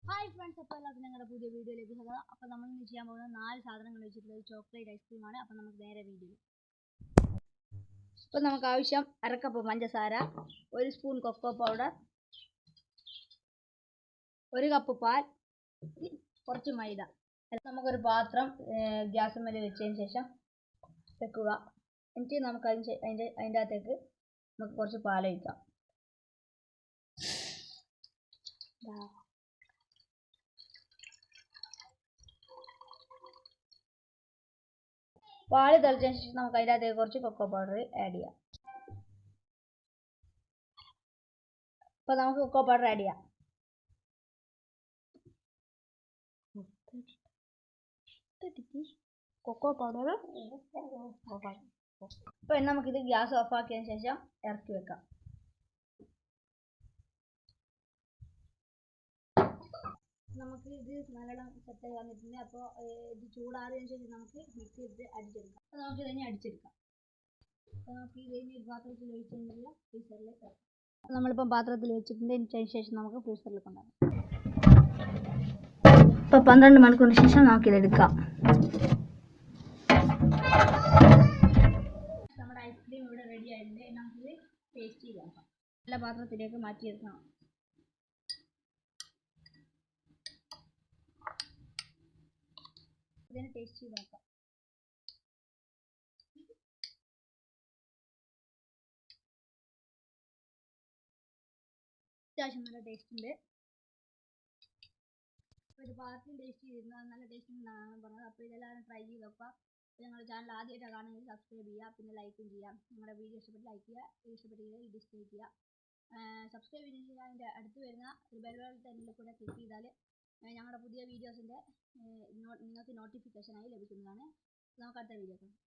Hi friends, അപ്പോൾ എല്ലാവർക്കും ഞങ്ങളുടെ പുതിയ വീഡിയോയിലേക്ക് സ്വാഗതം. അപ്പോൾ നമ്മൾ ഇന്ന് ചെയ്യാൻ പോകുന്ന 4 സാധനങ്ങൾ വെച്ചിട്ടുള്ള ഒരു ചോക്ലേറ്റ് ഐസ്ക്രീമാണ്. അപ്പോൾ നമുക്ക് നേരെ വീഡിയോ. അപ്പോൾ നമുക്ക് ആവശ്യം 1/2 കപ്പ് പഞ്ചസാര, 1 സ്പൂൺ കൊക്കോ പൗഡർ, 1 കപ്പ് പാൽ, കുറച്ച് മൈദ. നമുക്കൊരു പാത്രം ഗ്യാസ് മേലെ വെച്ചതിന് ശേഷം വെക്കുക. എന്നിട്ട് നമുക്ക് അതിൻ്റെ അകത്തേക്ക് നമുക്ക് കുറച്ച് പാൽ ഒഴിക്കാം. പാല് തിളച്ചതിന് ശേഷം നമുക്ക് അതിൻ്റെ അകത്തേക്ക് കുറച്ച് കൊക്കോ പൗഡർ ആഡ് ചെയ്യാം. അപ്പോൾ നമുക്ക് കൊക്കോ പൗഡർ ആഡ് ചെയ്യാം. കൊക്കോ പൗഡർ അപ്പോൾ നമുക്കിത് ഗ്യാസ് ഓഫ് ആക്കിയതിന് ശേഷം ഇറക്കി വെക്കാം. നമുക്ക് ഇത് നല്ലോണം സെറ്റായി വന്നിട്ടുണ്ട്. അപ്പോൾ ഇത് ചൂടാറിയതിന് ശേഷം നമുക്ക് മിക്സ് ചെയ്തിട്ട് അടിച്ചെടുക്കാം. അപ്പോൾ നമുക്ക് ഇതിനെ അടിച്ചെടുക്കാം. അപ്പോൾ നമുക്ക് ഇതിന് ഒരു പാത്രത്തിൽ ഒഴിച്ചിട്ടുള്ള ഫ്രീസറിലേക്ക് വെക്കാം. നമ്മളിപ്പം പാത്രത്തിൽ വെച്ചിട്ടുണ്ട്. അതിന് ശേഷം നമുക്ക് ഫ്രീസറിൽ കൊണ്ടുപോകാം. ഇപ്പോൾ 12 മണിക്കൂറിന് ശേഷം നമുക്കിതെടുക്കാം. നമ്മുടെ ഐസ്ക്രീം ഇവിടെ റെഡി ആയിട്ടുണ്ട്. നമുക്കിത് ടേസ്റ്റ് ചെയ്ത് നോക്കാം. നല്ല പാത്രത്തിലേക്ക് മാറ്റിയെടുക്കണം. ഇതിനെ ടേസ്റ്റ് ചെയ്ത് നോക്കാം. അത്യാവശ്യം നല്ല ടേസ്റ്റ് ഉണ്ട്. ഒരു പാർട്ടിയും ടേസ്റ്റ് ചെയ്തിരുന്നു, അത് നല്ല ടേസ്റ്റ് ഉണ്ടെന്നാണ് പറഞ്ഞത്. അപ്പോൾ ഇതെല്ലാവരും ട്രൈ ചെയ്ത് നോക്കുക. അപ്പോൾ ഞങ്ങളുടെ ചാനൽ ആദ്യമായിട്ടാണ് കാണുന്നത് സബ്സ്ക്രൈബ് ചെയ്യുക, പിന്നെ ലൈക്കും ചെയ്യുക. ഞങ്ങളുടെ വീഡിയോ ഇഷ്ടപ്പെട്ട് ലൈക്ക് ചെയ്യുക, ഇഷ്ടപ്പെട്ടില്ല ഡിസ്ലൈക്ക് ചെയ്യുക. സബ്സ്ക്രൈബ് ചെയ്ത് അതിൻ്റെ അടുത്ത് വരുന്ന ഒരു ബെൽ ബട്ടണിൽ കൂടെ ക്ലിക്ക് ചെയ്താൽ ഞങ്ങളുടെ പുതിയ വീഡിയോസിൻ്റെ നിങ്ങൾക്ക് നോട്ടിഫിക്കേഷനായി ലഭിക്കുന്നതാണ്. നമുക്ക് അടുത്ത വീഡിയോ കാണാം.